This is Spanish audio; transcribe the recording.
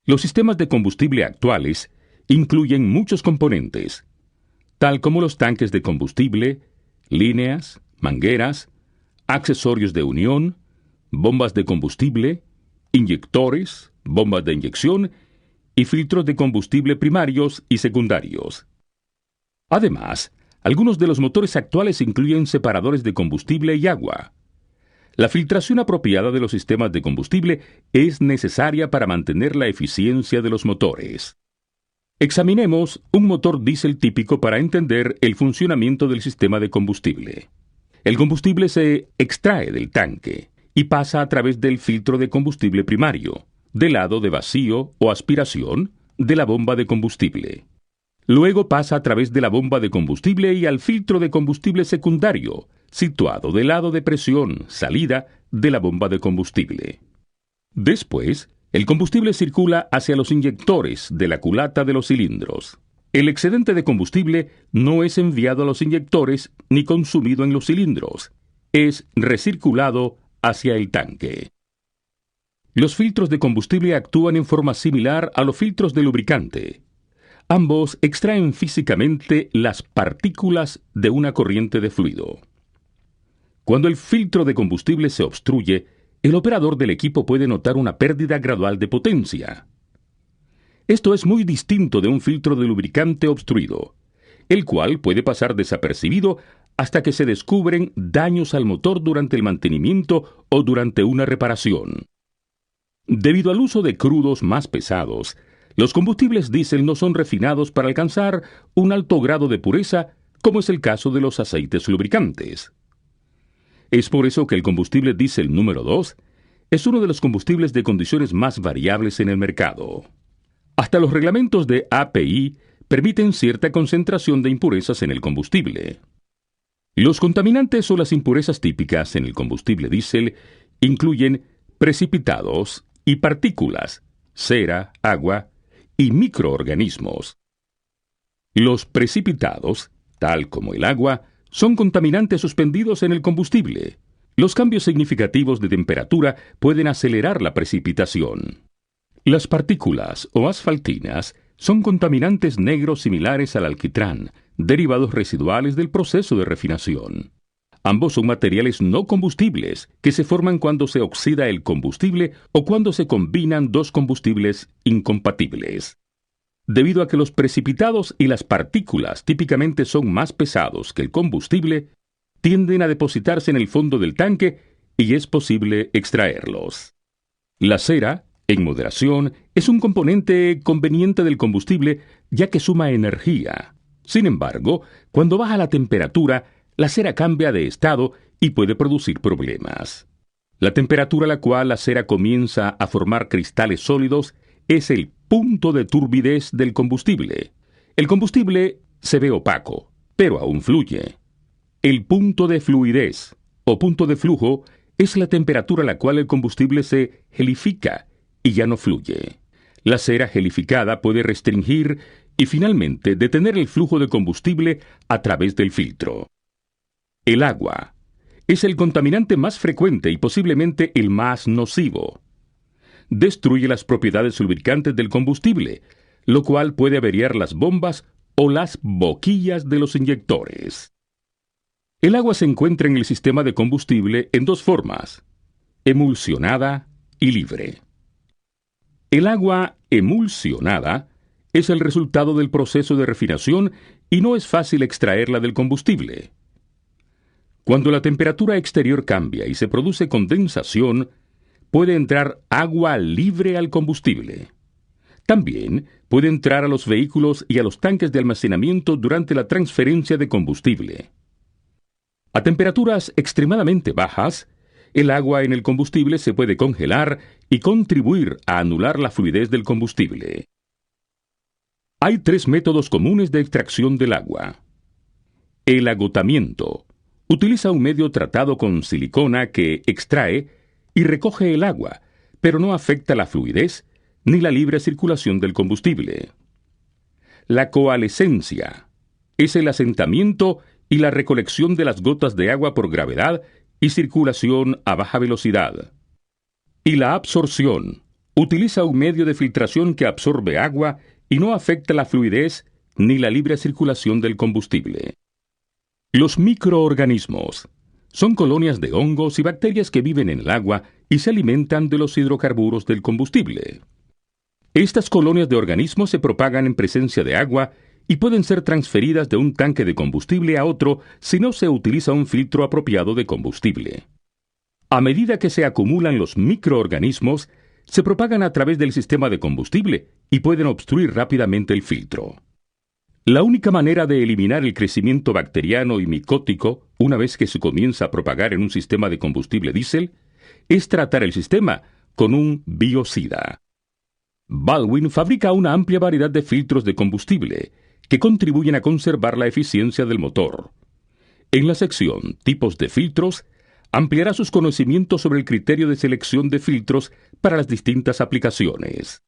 Los sistemas de combustible actuales incluyen muchos componentes, tal como los tanques de combustible, líneas, mangueras, accesorios de unión, bombas de combustible, inyectores, bombas de inyección y filtros de combustible primarios y secundarios. Además, algunos de los motores actuales incluyen separadores de combustible y agua. La filtración apropiada de los sistemas de combustible es necesaria para mantener la eficiencia de los motores. Examinemos un motor diésel típico para entender el funcionamiento del sistema de combustible. El combustible se extrae del tanque y pasa a través del filtro de combustible primario, del lado de vacío o aspiración de la bomba de combustible. Luego pasa a través de la bomba de combustible y al filtro de combustible secundario, situado del lado de presión, salida de la bomba de combustible. Después, el combustible circula hacia los inyectores de la culata de los cilindros. El excedente de combustible no es enviado a los inyectores ni consumido en los cilindros. Es recirculado hacia el tanque. Los filtros de combustible actúan en forma similar a los filtros de lubricante. Ambos extraen físicamente las partículas de una corriente de fluido. Cuando el filtro de combustible se obstruye, el operador del equipo puede notar una pérdida gradual de potencia. Esto es muy distinto de un filtro de lubricante obstruido, el cual puede pasar desapercibido hasta que se descubren daños al motor durante el mantenimiento o durante una reparación. Debido al uso de crudos más pesados, los combustibles diésel no son refinados para alcanzar un alto grado de pureza, como es el caso de los aceites lubricantes. Es por eso que el combustible diésel número 2 es uno de los combustibles de condiciones más variables en el mercado. Hasta los reglamentos de API permiten cierta concentración de impurezas en el combustible. Los contaminantes o las impurezas típicas en el combustible diésel incluyen precipitados y partículas, cera, agua y microorganismos. Los precipitados, tal como el agua, son contaminantes suspendidos en el combustible. Los cambios significativos de temperatura pueden acelerar la precipitación. Las partículas o asfaltinas son contaminantes negros similares al alquitrán, derivados residuales del proceso de refinación. Ambos son materiales no combustibles que se forman cuando se oxida el combustible o cuando se combinan dos combustibles incompatibles. Debido a que los precipitados y las partículas típicamente son más pesados que el combustible, tienden a depositarse en el fondo del tanque y es posible extraerlos. La cera, en moderación, es un componente conveniente del combustible ya que suma energía. Sin embargo, cuando baja la temperatura, la cera cambia de estado y puede producir problemas. La temperatura a la cual la cera comienza a formar cristales sólidos es el punto de turbidez del combustible. El combustible se ve opaco, pero aún fluye. El punto de fluidez o punto de flujo es la temperatura a la cual el combustible se gelifica y ya no fluye. La cera gelificada puede restringir y finalmente detener el flujo de combustible a través del filtro. El agua es el contaminante más frecuente y posiblemente el más nocivo. Destruye las propiedades lubricantes del combustible, lo cual puede averiar las bombas o las boquillas de los inyectores. El agua se encuentra en el sistema de combustible en dos formas: emulsionada y libre. El agua emulsionada es el resultado del proceso de refinación y no es fácil extraerla del combustible. Cuando la temperatura exterior cambia y se produce condensación, puede entrar agua libre al combustible. También puede entrar a los vehículos y a los tanques de almacenamiento durante la transferencia de combustible. A temperaturas extremadamente bajas, el agua en el combustible se puede congelar y contribuir a anular la fluidez del combustible. Hay 3 métodos comunes de extracción del agua. El agotamiento utiliza un medio tratado con silicona que extrae y recoge el agua, pero no afecta la fluidez ni la libre circulación del combustible. La coalescencia es el asentamiento y la recolección de las gotas de agua por gravedad y circulación a baja velocidad. Y la absorción Utiliza un medio de filtración que absorbe agua y no afecta la fluidez ni la libre circulación del combustible. Los microorganismos son colonias de hongos y bacterias que viven en el agua y se alimentan de los hidrocarburos del combustible. Estas colonias de organismos se propagan en presencia de agua y pueden ser transferidas de un tanque de combustible a otro si no se utiliza un filtro apropiado de combustible. A medida que se acumulan los microorganismos, se propagan a través del sistema de combustible y pueden obstruir rápidamente el filtro. La única manera de eliminar el crecimiento bacteriano y micótico, una vez que se comienza a propagar en un sistema de combustible diésel, es tratar el sistema con un biocida. Baldwin fabrica una amplia variedad de filtros de combustible que contribuyen a conservar la eficiencia del motor. En la sección Tipos de filtros, ampliará sus conocimientos sobre el criterio de selección de filtros para las distintas aplicaciones.